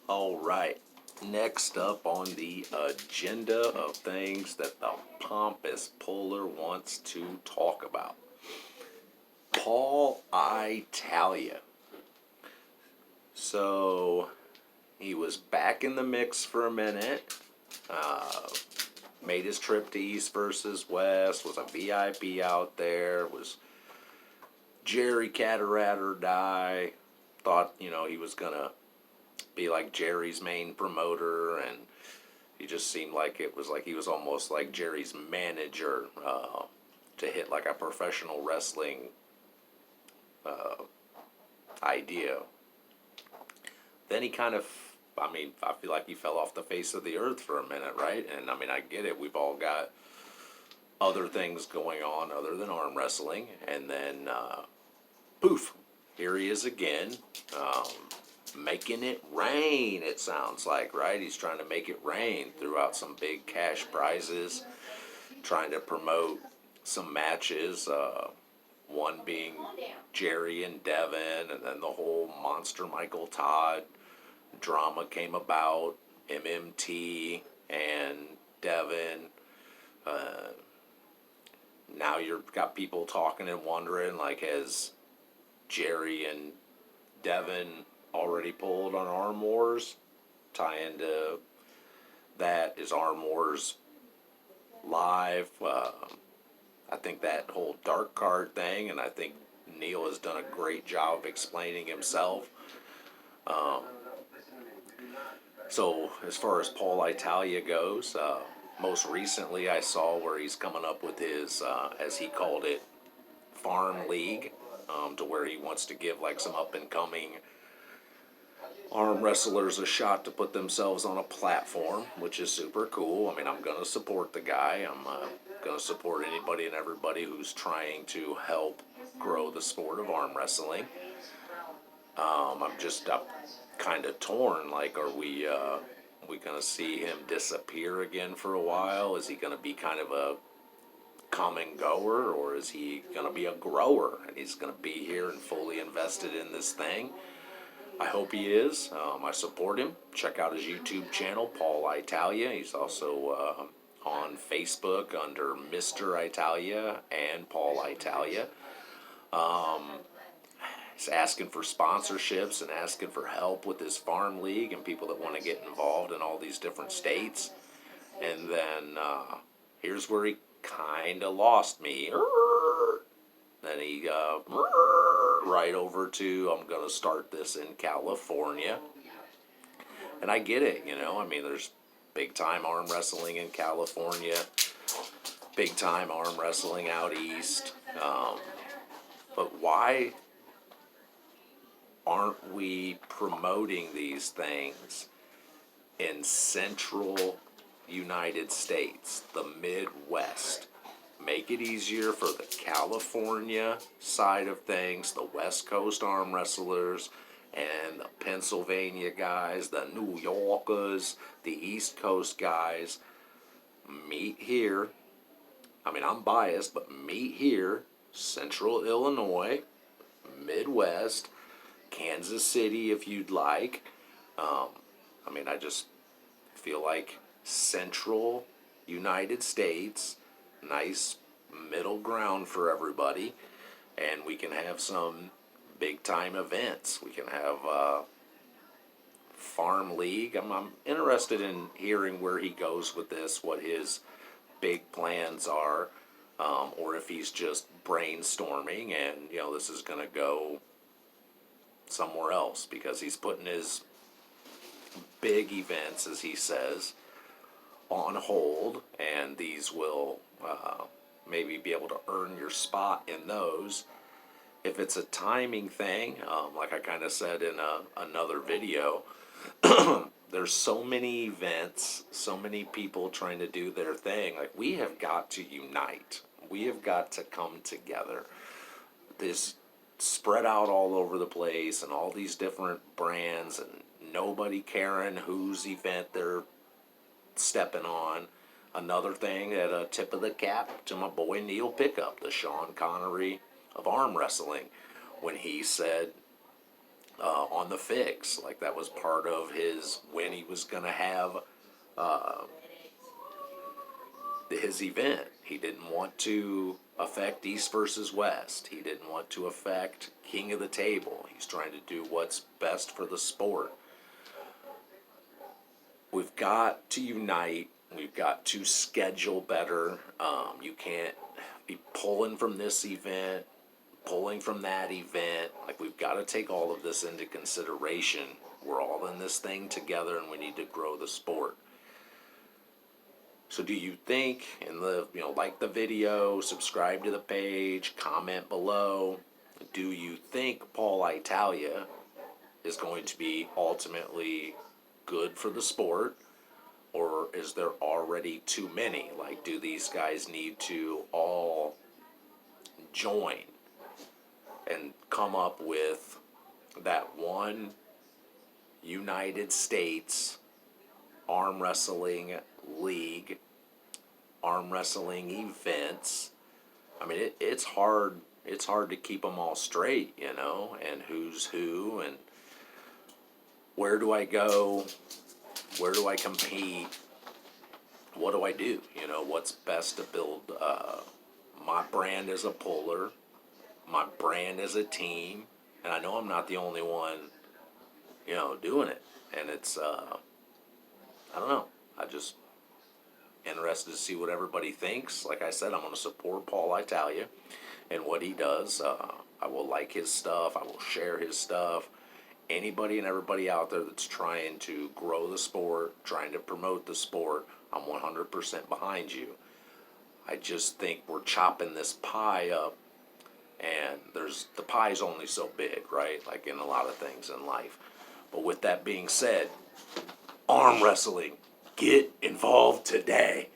All right. Next up on the agenda of things that the pompous puller wants to talk about, Paul Italia. So he was back in the mix for a minute. Made his trip to East versus West. Was a VIP out there. Was Jerry Cataract or die. Thought he was gonna be like Jerry's main promoter, and he just seemed like it was like he was almost like Jerry's manager to hit like a professional wrestling idea. Then he kind of, I feel like he fell off the face of the earth for a minute, right? And I get it. We've all got other things going on other than arm wrestling. And then, poof, here he is again. Making it rain, it sounds like, right? He's trying to make it rain, threw out some big cash prizes, trying to promote some matches, one being Jerry and Devin, and then the whole Monster Michael Todd drama came about, MMT and Devin. Now you've got people talking and wondering, like, has Jerry and Devin already pulled on Arm Wars? Tie into that, is Arm Wars live? I think that whole dark card thing, and I think Neil has done a great job explaining himself. So as far as Paul Italia goes, most recently I saw where he's coming up with his, as he called it, farm league, to where he wants to give like some up and coming arm wrestlers a shot to put themselves on a platform, which is super cool. I'm going to support the guy. I'm going to support anybody and everybody who's trying to help grow the sport of arm wrestling. I'm kind of torn. Like, are we going to see him disappear again for a while? Is he going to be kind of a come and goer, or is he going to be a grower and he's going to be here and fully invested in this thing? I hope he is. I support him. Check out his YouTube channel, Paul Italia. He's also on Facebook under Mr. Italia and Paul Italia. He's asking for sponsorships and asking for help with his farm league and people that want to get involved in all these different states. And then here's where he kind of lost me. Then he right over to, I'm going to start this in California. And I get it, there's big time arm wrestling in California, big time arm wrestling out east. But why aren't we promoting these things in central United States, the Midwest? Make it easier for the California side of things, the West Coast arm wrestlers, and the Pennsylvania guys, the New Yorkers, the East Coast guys. Meet here. I'm biased, but meet here, Central Illinois, Midwest, Kansas City if you'd like. I just feel like Central United States, nice middle ground for everybody, and we can have some big time events. We can have farm league. I'm interested in hearing where he goes with this, what his big plans are, or if he's just brainstorming and this is going to go somewhere else, because he's putting his big events, as he says, on hold, and these will maybe be able to earn your spot in those. If it's a timing thing, like I kind of said in another video, there's so many events, so many people trying to do their thing. Like, we have got to unite. We have got to come together. This spread out all over the place and all these different brands and nobody caring whose event they're stepping on. Another thing, at a tip of the cap to my boy Neil Pickup, the Sean Connery of arm wrestling, when he said on the fix. Like that was part of his when he was going to have his event. He didn't want to affect East versus West. He didn't want to affect King of the Table. He's trying to do what's best for the sport. We've got to unite. We've got to schedule better. You can't be pulling from this event, pulling from that event. Like, we've got to take all of this into consideration. We're all in this thing together, and we need to grow the sport. So do you think, like the video, subscribe to the page, comment below, do you think Paul Italia is going to be ultimately good for the sport? Or is there already too many? Like, do these guys need to all join and come up with that one United States arm wrestling league, arm wrestling events? I mean, it's hard. It's hard to keep them all straight, and who's who, and where do I go? Where do I compete? What do I do? What's best to build my brand as a puller, my brand as a team, and I know I'm not the only one, doing it. And it's, I don't know. I just interested to see what everybody thinks. Like I said, I'm going to support Paul Italia and what he does. I will like his stuff. I will share his stuff. Anybody and everybody out there that's trying to grow the sport, trying to promote the sport, I'm 100% behind you. I just think we're chopping this pie up, and the pie's only so big, right? Like in a lot of things in life. But with that being said, arm wrestling, get involved today.